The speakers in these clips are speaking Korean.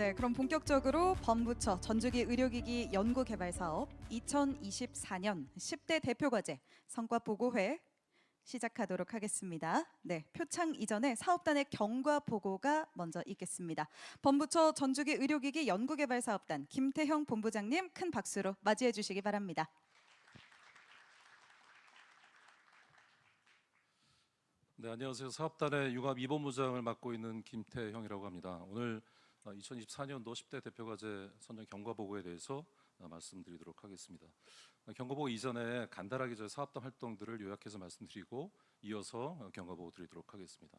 네, 그럼 본격적으로 범부처 전주기 의료기기 연구개발사업 2024년 10대 대표과제 성과보고회 시작하도록 하겠습니다. 네, 표창 이전에 사업단의 경과보고가 먼저 있겠습니다. 범부처 전주기 의료기기 연구개발사업단 김태형 본부장님 큰 박수로 맞이해 주시기 바랍니다. 네, 안녕하세요. 사업단의 융합 2본부장을 맡고 있는 김태형이라고 합니다. 오늘 2024년도 10대 대표과제 선정 경과보고에 대해서 말씀드리도록 하겠습니다. 경과보고 이전에 간단하게 저희 사업단 활동들을 요약해서 말씀드리고 이어서 경과보고 드리도록 하겠습니다.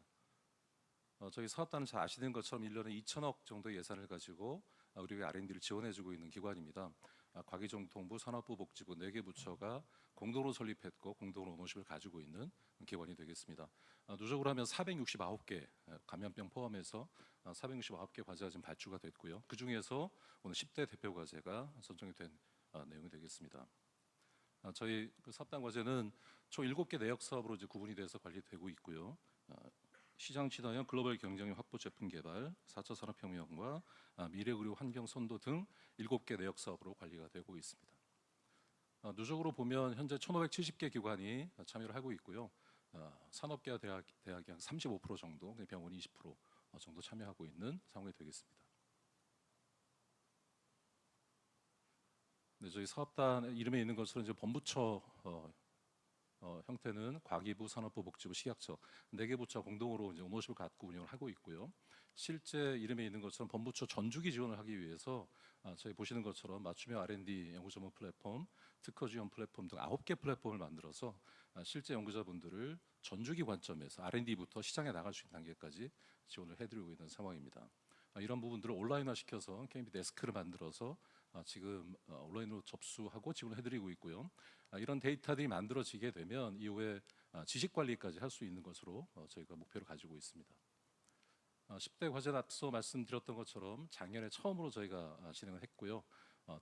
저희 사업단은 잘 아시는 것처럼 1년에 2천억 정도의 예산을 가지고 우리가 R&D를 지원해주고 있는 기관입니다. 과기정통부, 산업부, 복지부 4개 부처가 공동으로 설립했고 공동으로 오너십을 가지고 있는 기관이 되겠습니다. 누적으로 하면 469개, 감염병 포함해서 469개 과제가 지금 발주가 됐고요. 그 중에서 오늘 10대 대표 과제가 선정이 된 내용이 되겠습니다. 저희 사업단 과제는 총 7개 내역 사업으로 이제 구분이 돼서 관리되고 있고요. 시장 친화형 글로벌 경쟁력 확보 제품 개발, 4차 산업혁명과 미래 의료 환경 선도 등 7개 내역 사업으로 관리가 되고 있습니다. 누적으로 보면 현재 1,570개 기관이 참여를 하고 있고요. 산업계와 대학이 한 35% 정도, 병원이 20% 정도 참여하고 있는 상황이 되겠습니다. 네, 저희 사업단 이름에 있는 것처럼 이제 본부처 형태는 과기부, 산업부, 복지부, 식약처 4개 부처 공동으로 이제 오너십을 갖고 운영을 하고 있고요. 실제 이름에 있는 것처럼 본부처 전주기 지원을 하기 위해서 저희 보시는 것처럼 맞춤형 R&D 연구 전문 플랫폼, 특허 지원 플랫폼 등 9개 플랫폼을 만들어서 실제 연구자분들을 전주기 관점에서 R&D부터 시장에 나갈 수 있는 단계까지 지원을 해드리고 있는 상황입니다. 이런 부분들을 온라인화 시켜서 KMB 데스크를 만들어서 지금 온라인으로 접수하고 지원을 해드리고 있고요. 이런 데이터들이 만들어지게 되면 이후에 지식 관리까지 할 수 있는 것으로 저희가 목표를 가지고 있습니다. 10대 과제는 앞서 말씀드렸던 것처럼 작년에 처음으로 저희가 진행을 했고요.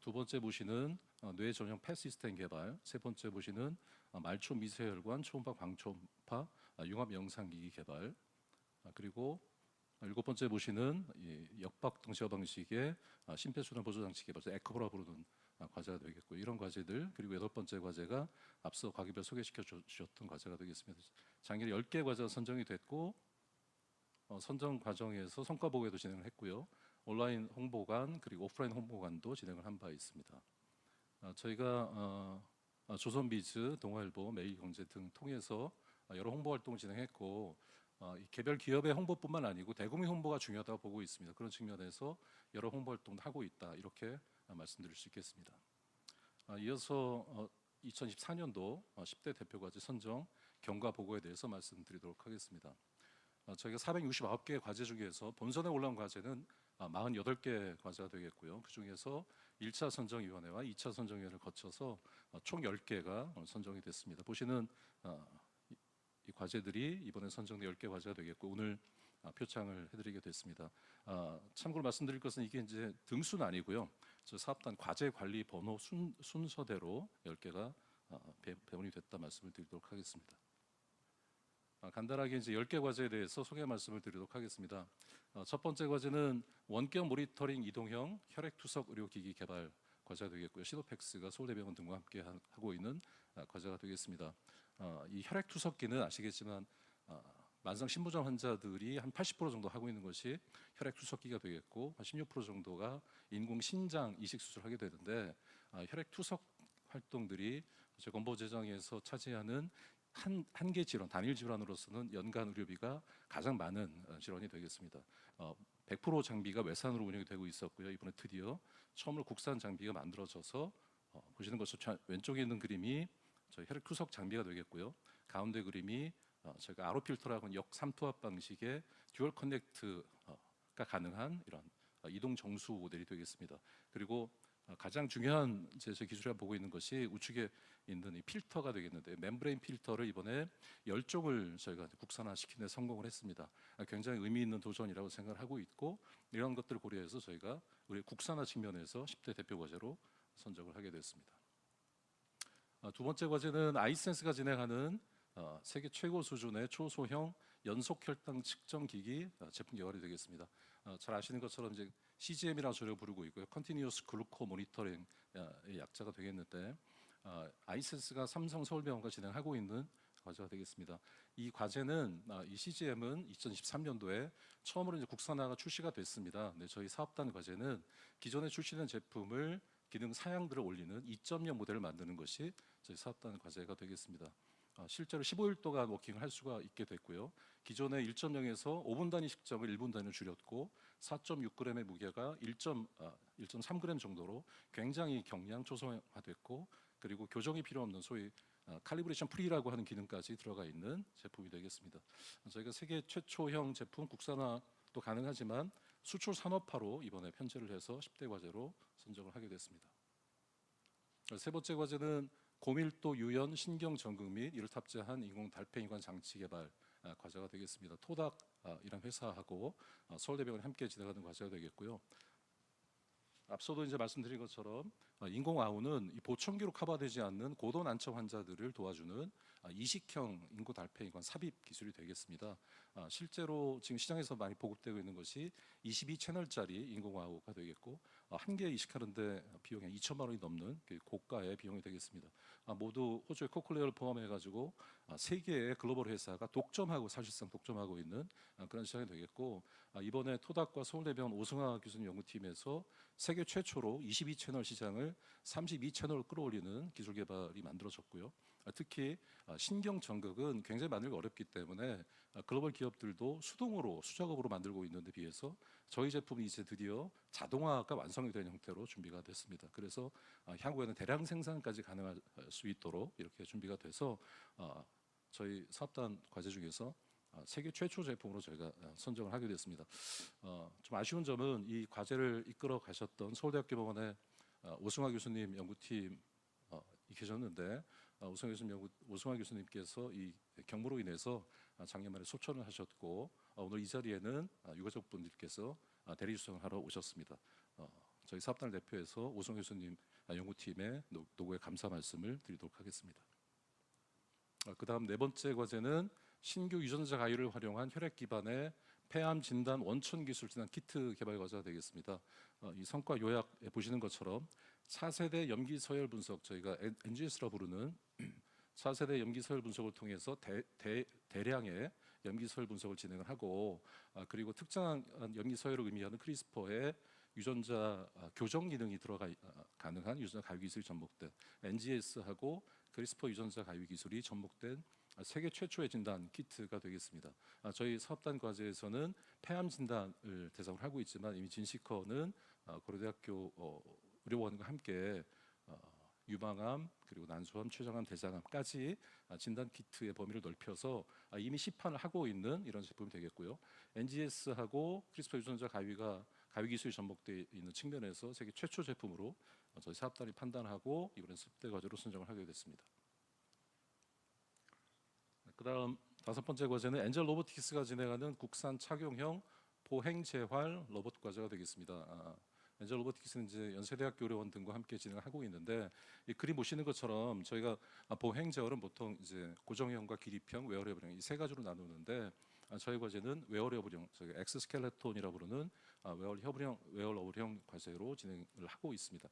두 번째 보시는 뇌 전용 펫 시스템 개발, 세 번째 보시는 말초 미세혈관 초음파 광초음파 융합 영상기기 개발, 그리고 7번째 보시는 역박 동시화 방식의 심폐소생 보조장치 개발, 에코브라 부르는 과제가 되겠고, 이런 과제들, 그리고 8번째 과제가 앞서 과기별 소개시켜 주셨던 과제가 되겠습니다. 작년에 10개 과제가 선정이 됐고, 선정 과정에서 성과 보고회도 진행을 했고요. 온라인 홍보관 그리고 오프라인 홍보관도 진행을 한 바 있습니다. 저희가 조선비즈, 동아일보, 매일경제 등 통해서 여러 홍보 활동을 진행했고, 개별 기업의 홍보뿐만 아니고 대국민 홍보가 중요하다고 보고 있습니다. 그런 측면에서 여러 홍보 활동도 하고 있다, 이렇게 말씀드릴 수 있겠습니다. 이어서 2024년도 10대 대표과제 선정 경과 보고에 대해서 말씀드리도록 하겠습니다. 저희가 469개 과제 중에서 본선에 올라온 과제는 48개 과제가 되겠고요. 그 중에서 1차 선정위원회와 2차 선정위원회를 거쳐서 총 10개가 선정이 됐습니다. 보시는 이 과제들이 이번에 선정된 10개 과제가 되겠고, 오늘 표창을 해드리게 됐습니다. 참고로 말씀드릴 것은 이게 이제 등수는 아니고요. 저 사업단 과제 관리 번호 순서대로 10개가 배분이 됐다 말씀을 드리도록 하겠습니다. 간단하게 이제 10개 과제에 대해서 소개 말씀을 드리도록 하겠습니다. 첫 번째 과제는 원격 모니터링 이동형 혈액 투석 의료기기 개발 과제가 되겠고요. 시도팩스가 서울대병원 등과 함께 하고 있는 과제가 되겠습니다. 이 혈액 투석기는 아시겠지만 만성 신부전 환자들이 한 80% 정도 하고 있는 것이 혈액 투석기가 되겠고, 16% 정도가 인공 신장 이식 수술을 하게 되는데, 혈액 투석 활동들이 건보 재정에서 차지하는 한 개 질환, 단일 질환으로서는 연간 의료비가 가장 많은 질환이 되겠습니다. 100% 장비가 외산으로 운영이 되고 있었고요. 이번에 드디어 처음으로 국산 장비가 만들어져서 보시는 것처럼 왼쪽에 있는 그림이 저희 혈액 투석 장비가 되겠고요. 가운데 그림이 저희가 RO 필터라고 역삼투압 방식의 듀얼 커넥트가 가능한 이런 이동 정수 모델이 되겠습니다. 그리고 가장 중요한 제 기술이라 보고 있는 것이 우측에 있는 이 필터가 되겠는데, 멤브레인 필터를 이번에 10종을 저희가 국산화시키는 데 성공을 했습니다. 굉장히 의미 있는 도전이라고 생각을 하고 있고, 이런 것들을 고려해서 저희가 우리 국산화 측면에서 10대 대표 과제로 선정을 하게 됐습니다. 두 번째 과제는 아이센스가 진행하는 세계 최고 수준의 초소형 연속 혈당 측정 기기 제품 개발이 되겠습니다. 잘 아시는 것처럼 이제 CGM이라고 저희가 부르고 있고요. Continuous Glucose Monitoring의 약자가 되겠는데 아이센스가 삼성 서울병원과 진행하고 있는 과제가 되겠습니다. 이 과제는 이 CGM은 2023년도에 처음으로 이제 국산화가 출시가 됐습니다. 네, 저희 사업단 과제는 기존에 출시된 제품을 기능 사양들을 올리는 2.0 모델을 만드는 것이 저희 사업단 과제가 되겠습니다. 실제로 15일 동안 워킹을 할 수가 있게 됐고요. 기존의 1.0에서 5분 단위 식정을 1분 단위로 줄였고 4.6g의 무게가 1.3g 정도로 굉장히 경량 초소화됐고 그리고 교정이 필요 없는 소위 칼리브레이션 프리라고 하는 기능까지 들어가 있는 제품이 되겠습니다. 저희가 세계 최초형 제품 국산화도 가능하지만 수출 산업화로 이번에 편제를 해서 10대 과제로 선정을 하게 됐습니다. 세 번째 과제는 고밀도 유연 신경 전극 및 이를 탑재한 인공 달팽이관 장치 개발 과제가 되겠습니다. 토닥이란 회사하고 서울대병원이 함께 진행하는 과제가 되겠고요. 앞서도 이제 말씀드린 것처럼 인공아우는 이 보청기로 커버되지 않는 고도 난청 환자들을 도와주는 이식형 인공 달팽이관 삽입 기술이 되겠습니다. 실제로 지금 시장에서 많이 보급되고 있는 것이 22채널짜리 인공아우가 되겠고 한 개 이식하는데 비용이 2천만 원이 넘는 고가의 비용이 되겠습니다. 모두 호주의 코클레어를 포함해가지고 세 개의 글로벌 회사가 사실상 독점하고 있는 그런 시장이 되겠고 이번에 토닥과 서울대병원 오승화 교수님 연구팀에서 세계 최초로 22채널 시장을 32채널로 끌어올리는 기술 개발이 만들어졌고요. 특히 신경 전극은 굉장히 만들기 어렵기 때문에 글로벌 기업들도 수동으로 수작업으로 만들고 있는 데 비해서 저희 제품이 이제 드디어 자동화가 완성이 된 형태로 준비가 됐습니다. 그래서 향후에는 대량 생산까지 가능할 수 있도록 이렇게 준비가 돼서 저희 사업단 과제 중에서 세계 최초 제품으로 저희가 선정을 하게 됐습니다. 좀 아쉬운 점은 이 과제를 이끌어 가셨던 서울대학교 병원의 오승화 교수님 연구팀이 계셨는데 오승화 교수님께서 이 경무로 인해서 작년 말에 소천을 하셨고 오늘 이 자리에는 유가족분들께서 대리 수상을 하러 오셨습니다. 저희 사업단을 대표해서 오승화 교수님 연구팀의 노고에 감사 말씀을 드리도록 하겠습니다. 그다음 네 번째 과제는 신규 유전자 가위를 활용한 혈액 기반의 폐암 진단 원천 기술 진단 키트 개발 과제가 되겠습니다. 이 성과 요약에 보시는 것처럼 차세대 염기 서열 분석 저희가 NGS라 부르는 차세대 염기 서열 분석을 통해서 대량의 염기 서열 분석을 진행을 하고 그리고 특정한 염기 서열을 의미하는 크리스퍼의 유전자 교정 기능이 가능한 유전자 가위 기술이 접목된 NGS하고 크리스퍼 유전자 가위 기술이 접목된 세계 최초의 진단 키트가 되겠습니다. 저희 사업단 과제에서는 폐암 진단을 대상으로 하고 있지만 이미 진시커는 고려대학교 의료원과 함께 유방암 그리고 난소암, 췌장암, 대장암까지 진단 키트의 범위를 넓혀서 이미 시판을 하고 있는 이런 제품이 되겠고요. NGS하고 크리스퍼 유전자 가위 기술이 접목되어 있는 측면에서 세계 최초 제품으로 저희 사업단이 판단하고 이번엔 10대 과제로 선정을 하게 됐습니다. 그다음 다섯 번째 과제는 엔젤 로보틱스가 진행하는 국산 착용형 보행 재활 로봇 과제가 되겠습니다. 엔젤 로보틱스는 이제 연세대학교 의료원 등과 함께 진행하고 있는데 이 그림 보시는 것처럼 저희가 보행 재활은 보통 이제 고정형과 기립형, 웨어러블형 이 세 가지로 나누는데 저희 과제는 웨어러블형, 저희 엑스스켈레톤이라고 부르는 웨어러블형 과제로 진행을 하고 있습니다.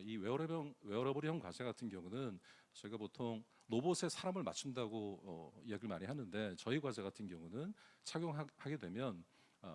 이 웨어러블형 과제 같은 경우는 저희가 보통 로봇에 사람을 맞춘다고 이야기를 많이 하는데 저희 과제 같은 경우는 착용하게 되면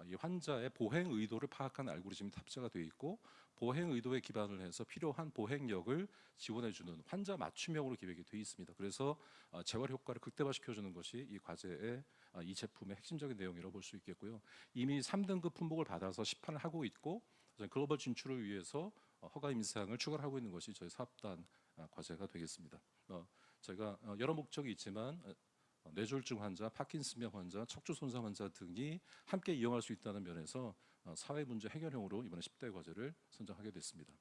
이 환자의 보행 의도를 파악하는 알고리즘이 탑재가 되어 있고 보행 의도에 기반을 해서 필요한 보행력을 지원해주는 환자 맞춤형으로 기획이 되어 있습니다. 그래서 재활 효과를 극대화시켜주는 것이 이 과제의 이 제품의 핵심적인 내용이라고 볼 수 있겠고요. 이미 3등급 품목을 받아서 시판을 하고 있고 글로벌 진출을 위해서 허가 임상을 추가를 하고 있는 것이 저희 사업단 과제가 되겠습니다. 저희가 여러 목적이 있지만 뇌졸중 환자, 파킨슨병 환자, 척추 손상 환자 등이 함께 이용할 수 있다는 면에서 사회 문제 해결형으로 이번에 10대 과제를 선정하게 됐습니다.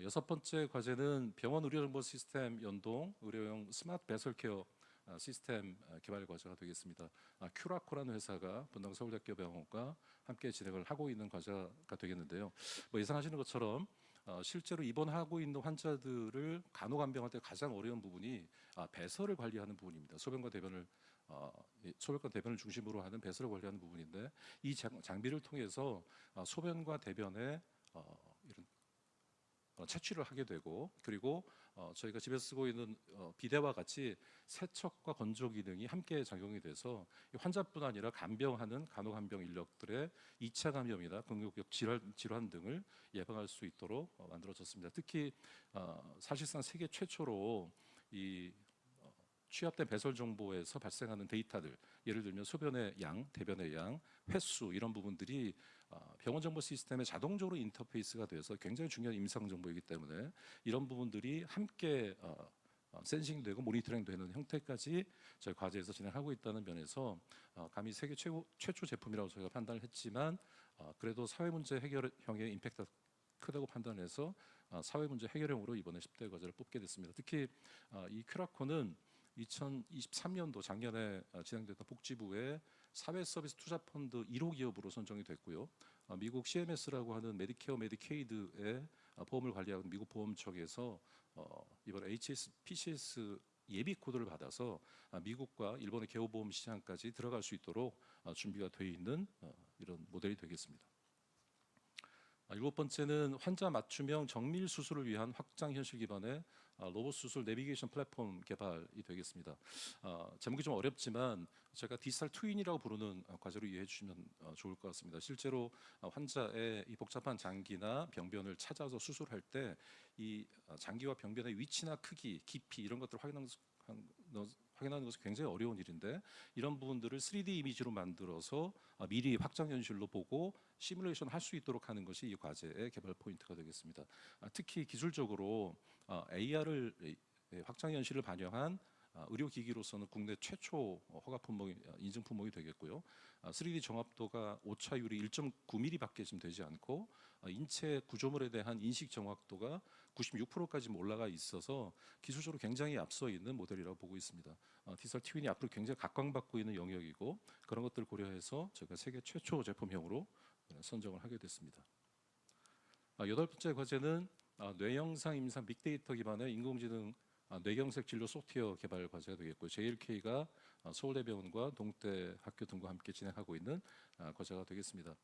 여섯 번째 과제는 병원 의료정보 시스템 연동 의료용 스마트 배설케어 시스템 개발 과제가 되겠습니다. 큐라코라는 회사가 분당 서울대학교 병원과 함께 진행을 하고 있는 과제가 되겠는데요. 예상하시는 것처럼 실제로 입원하고 있는 환자들을 간호간병할 때 가장 어려운 부분이 배설을 관리하는 부분입니다. 소변과 대변을 이 소변과 대변을 중심으로 하는 배설을 관리하는 부분인데 이 장비를 통해서 소변과 대변의 이런 채취를 하게 되고 그리고 저희가 집에서 쓰고 있는 비데와 같이 세척과 건조 기능이 함께 작용이 돼서 이 환자뿐 아니라 간병하는 간호간병 인력들의 2차 감염이나 근육역 질환 등을 예방할 수 있도록 만들어졌습니다. 특히 사실상 세계 최초로 이 취합된 배설 정보에서 발생하는 데이터들, 예를 들면 소변의 양, 대변의 양, 횟수 이런 부분들이 병원 정보 시스템에 자동적으로 인터페이스가 돼서 굉장히 중요한 임상 정보이기 때문에 이런 부분들이 함께 센싱되고 모니터링되는 형태까지 저희 과제에서 진행하고 있다는 면에서 감히 세계 최초 제품이라고 저희가 판단을 했지만 그래도 사회 문제 해결형의 임팩트가 크다고 판단해서 사회 문제 해결형으로 이번에 10대 과제를 뽑게 됐습니다. 특히 이 큐라코는 2023년도 작년에 진행됐던 복지부의 사회 서비스 투자 펀드 1호 기업으로 선정이 됐고요. 미국 CMS라고 하는 메디케어 메디케이드의 보험을 관리하는 미국 보험청에서 이번 PCS 예비 코드를 받아서 미국과 일본의 개호보험 시장까지 들어갈 수 있도록 준비가 되어 있는 이런 모델이 되겠습니다. 일곱 번째는 환자 맞춤형 정밀 수술을 위한 확장 현실 기반의 로봇 수술 내비게이션 플랫폼 개발이 되겠습니다. 제목이 좀 어렵지만 제가 디지털 트윈이라고 부르는 과제로 이해해 주시면 좋을 것 같습니다. 실제로 환자의 이 복잡한 장기나 병변을 찾아서 수술할 때 이 장기와 병변의 위치나 크기, 깊이 이런 것들을 확인하는 것은 굉장히 어려운 일인데 이런 부분들을 3D 이미지로 만들어서 미리 확장 현실로 보고 시뮬레이션 할 수 있도록 하는 것이 이 과제의 개발 포인트가 되겠습니다. 특히 기술적으로 AR을 확장 현실을 반영한 의료기기로서는 국내 최초 허가 품목이 인증 품목이 되겠고요. 3D 정확도가 오차율이 1.9mm밖에 지금 되지 않고 인체 구조물에 대한 인식 정확도가 96%까지 올라가 있어서 기술적으로 굉장히 앞서 있는 모델이라고 보고 있습니다. 디지털 트윈이 앞으로 굉장히 각광받고 있는 영역이고 그런 것들을 고려해서 제가 세계 최초 제품형으로 선정을 하게 됐습니다. 여덟 번째 과제는 뇌영상 임상 빅데이터 기반의 인공지능 뇌경색 진료 소프트웨어 개발 과제가 되겠고 JLK가 서울대병원과 동대학교 등과 함께 진행하고 있는 과제가 되겠습니다.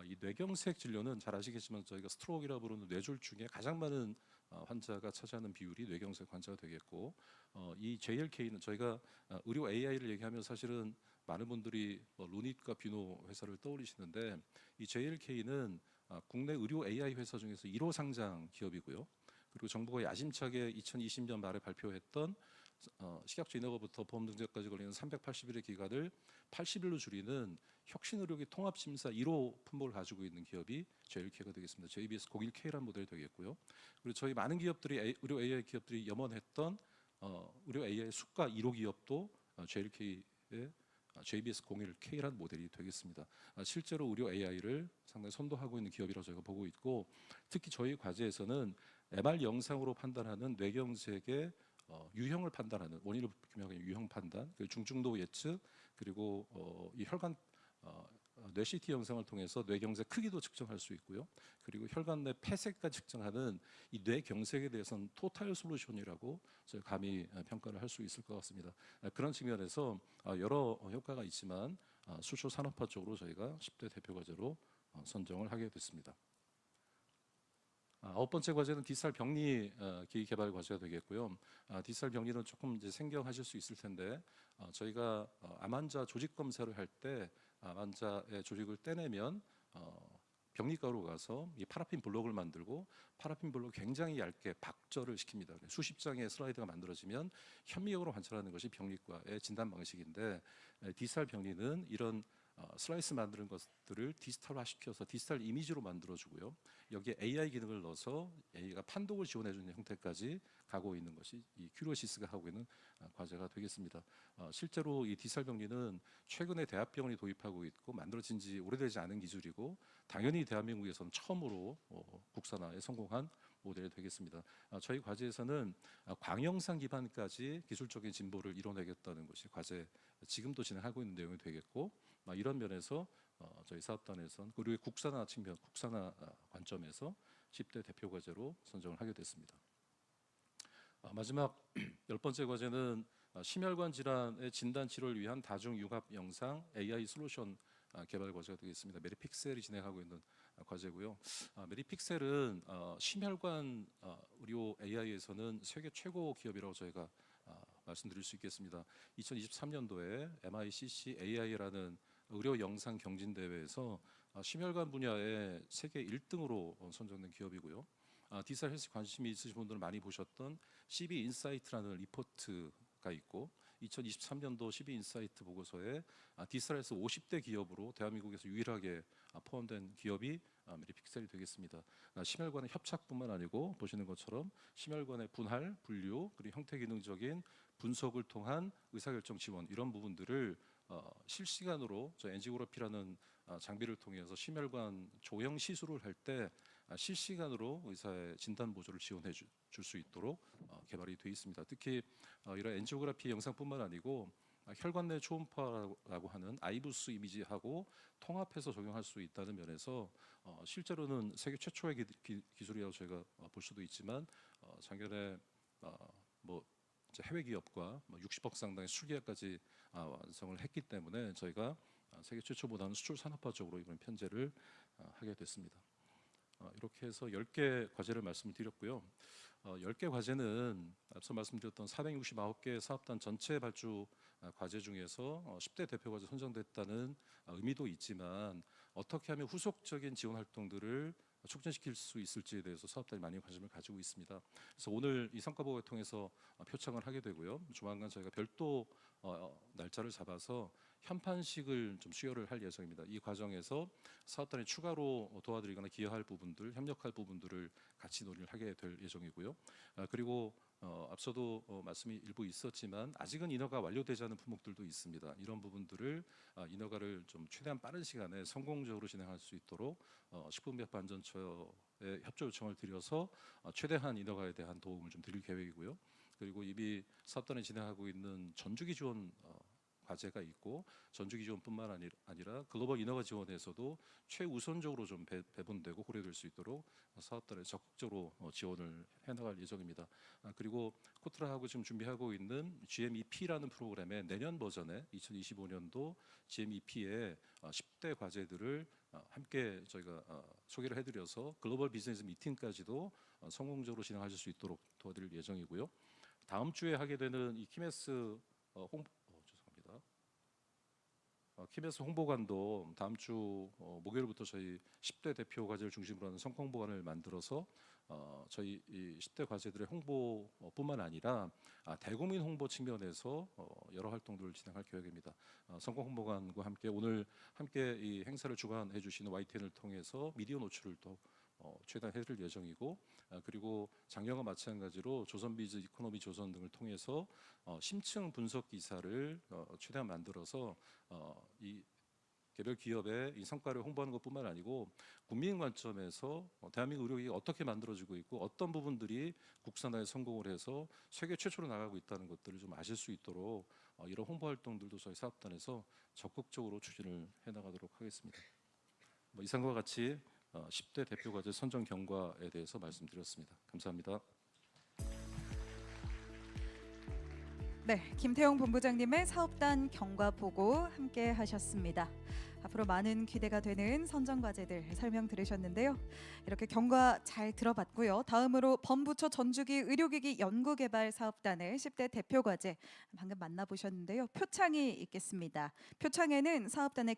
이 뇌경색 진료는 잘 아시겠지만 저희가 스트로크라고 부르는 뇌졸중에 가장 많은 환자가 차지하는 비율이 뇌경색 환자가 되겠고 이 JLK는 저희가 의료 AI를 얘기하면 사실은 많은 분들이 루닛과 비노 회사를 떠올리시는데 이 JLK는 국내 의료 AI 회사 중에서 1호 상장 기업이고요. 그리고 정부가 야심차게 2020년 말에 발표했던 식약처 인허가부터 보험 등재까지 걸리는 380일의 기간을 80일로 줄이는 혁신의료기 통합심사 1호 품목을 가지고 있는 기업이 JLK가 되겠습니다. JBS 01K라는 모델이 되겠고요. 그리고 저희 많은 기업들이 의료 AI 기업들이 염원했던 의료 AI 수가 1호 기업도 JLK의 JBS 01K라는 모델이 되겠습니다. 실제로 의료 AI를 상당히 선도하고 있는 기업이라고 저희가 보고 있고 특히 저희 과제에서는 MR 영상으로 판단하는 뇌경색의 유형을 판단하는 원인을 규명하는 유형 판단, 중증도 예측 그리고 이 혈관 뇌 CT 영상을 통해서 뇌경색 크기도 측정할 수 있고요. 그리고 혈관 내 폐색까지 측정하는 이 뇌경색에 대해서는 토탈 솔루션이라고 저희 감히 평가를 할 수 있을 것 같습니다. 그런 측면에서 여러 효과가 있지만 수초 산업화 쪽으로 저희가 10대 대표 과제로 선정을 하게 됐습니다. 아홉 번째 과제는 디지털 병리 기기 개발 과제가 되겠고요. 디지털 병리는 조금 이제 생경하실 수 있을 텐데 저희가 암 환자 조직 검사를 할 때 암 환자의 조직을 떼내면 병리과로 가서 이 파라핀 블록을 만들고 파라핀 블록 굉장히 얇게 박절을 시킵니다. 수십 장의 슬라이드가 만들어지면 현미경으로 관찰하는 것이 병리과의 진단 방식인데 디지털 병리는 이런 슬라이스 만드는 것들을 디지털화 시켜서 디지털 이미지로 만들어주고요. 여기에 AI 기능을 넣어서 AI가 판독을 지원해주는 형태까지 가고 있는 것이 이 큐로시스가 하고 있는 과제가 되겠습니다. 실제로 이 디지털 병리는 최근에 대학병원이 도입하고 있고 만들어진 지 오래되지 않은 기술이고 당연히 대한민국에서는 처음으로 국산화에 성공한 모델이 되겠습니다. 저희 과제에서는 광영상 기반까지 기술적인 진보를 이뤄내겠다는 것이 과제 지금도 진행하고 있는 내용이 되겠고 이런 면에서 저희 사업단에서는 그리고 국산화 측면, 국산화 관점에서 10대 대표 과제로 선정을 하게 됐습니다. 마지막 열 번째 과제는 심혈관 질환의 진단 치료를 위한 다중 융합 영상 AI 솔루션 개발 과제가 되겠습니다. 메디픽셀이 진행하고 있는 과제고요. 메디픽셀은 심혈관 의료 AI에서는 세계 최고 기업이라고 저희가 말씀드릴 수 있겠습니다. 2023년도에 MICC AI라는 의료 영상 경진 대회에서 심혈관 분야의 세계 1등으로 선정된 기업이고요. 디지털 헬스 관심이 있으신 분들은 많이 보셨던 CB 인사이트라는 리포트가 있고 2023년도 CB 인사이트 보고서에 디지털 헬스 50대 기업으로 대한민국에서 유일하게 포함된 기업이 메디픽셀이 되겠습니다. 심혈관의 협착뿐만 아니고 보시는 것처럼 심혈관의 분할, 분류 그리고 형태 기능적인 분석을 통한 의사결정 지원 이런 부분들을 실시간으로 저 엔지오그래피라는 장비를 통해서 심혈관 조형 시술을 할 때 실시간으로 의사의 진단 보조를 지원해 줄 수 있도록 개발이 되어 있습니다. 특히 이런 엔지오그래피 영상뿐만 아니고 혈관 내 초음파라고 하는 아이부스 이미지하고 통합해서 적용할 수 있다는 면에서 실제로는 세계 최초의 기술이라고 저희가 볼 수도 있지만 작년에 뭐 해외 기업과 60억 상당의 수계약까지 완성을 했기 때문에 저희가 세계 최초보다는 수출 산업화적으로 이번 편제를 하게 됐습니다. 이렇게 해서 10개 과제를 말씀을 드렸고요. 10개 과제는 앞서 말씀드렸던 469개 사업단 전체 발주 과제 중에서 10대 대표 과제 선정됐다는 의미도 있지만 어떻게 하면 후속적인 지원 활동들을 촉진시킬 수 있을지에 대해서 사업단이 많이 관심을 가지고 있습니다. 그래서 오늘 이 성과 보고를 통해서 표창을 하게 되고요. 조만간 저희가 별도 날짜를 잡아서 현판식을 좀 수여를 할 예정입니다. 이 과정에서 사업단이 추가로 도와드리거나 기여할 부분들, 협력할 부분들을 같이 논의를 하게 될 예정이고요. 그리고 앞서도 말씀이 일부 있었지만 아직은 인허가 완료되지 않은 품목들도 있습니다. 이런 부분들을 인허가를 좀 최대한 빠른 시간에 성공적으로 진행할 수 있도록 식품의약품안전처에 협조 요청을 드려서 최대한 인허가에 대한 도움을 좀 드릴 계획이고요. 그리고 이미 사업단이 진행하고 있는 전주기 지원 과제가 있고 전주기 지원뿐만 아니라 글로벌 인허가 지원에서도 최우선적으로 좀 배분되고 고려될 수 있도록 사업단에 적극적으로 지원을 해나갈 예정입니다. 그리고 코트라하고 지금 준비하고 있는 GMEP라는 프로그램의 내년 버전의 2025년도 GMEP의 10대 과제들을 함께 저희가 소개를 해드려서 글로벌 비즈니스 미팅까지도 성공적으로 진행하실 수 있도록 도와드릴 예정이고요. 다음 주에 하게 되는 이 키메스 키메스 홍보관도 다음 주 목요일부터 저희 10대 대표 과제를 중심으로 하는 성과 홍보관을 만들어서 저희 이 10대 과제들의 홍보뿐만 아니라 대국민 홍보 측면에서 여러 활동들을 진행할 계획입니다. 성과 홍보관과 함께 오늘 함께 이 행사를 주관해 주시는 YTN을 통해서 미디어 노출을 또 최대한 해드릴 예정이고 그리고 작년과 마찬가지로 조선비즈 이코노미 조선 등을 통해서 심층 분석 기사를 최대한 만들어서 이 개별 기업의 이 성과를 홍보하는 것뿐만 아니고 국민 관점에서 대한민국 의료기가 어떻게 만들어지고 있고 어떤 부분들이 국산화에 성공을 해서 세계 최초로 나가고 있다는 것들을 좀 아실 수 있도록 이런 홍보 활동들도 저희 사업단에서 적극적으로 추진을 해나가도록 하겠습니다. 이상과 같이 10대 대표 과제 선정 경과에 대해서 말씀드렸습니다. 감사합니다. 네, 김태용 본부장님의 사업단 경과 보고 함께 하셨습니다. 앞으로 많은 기대가 되는 선정 과제들 설명 들으셨는데요. 이렇게 경과 잘 들어봤고요. 다음으로 범부처 전주기 의료기기 연구개발 사업단의 10대 대표 과제 방금 만나보셨는데요. 표창이 있겠습니다. 표창에는 사업단의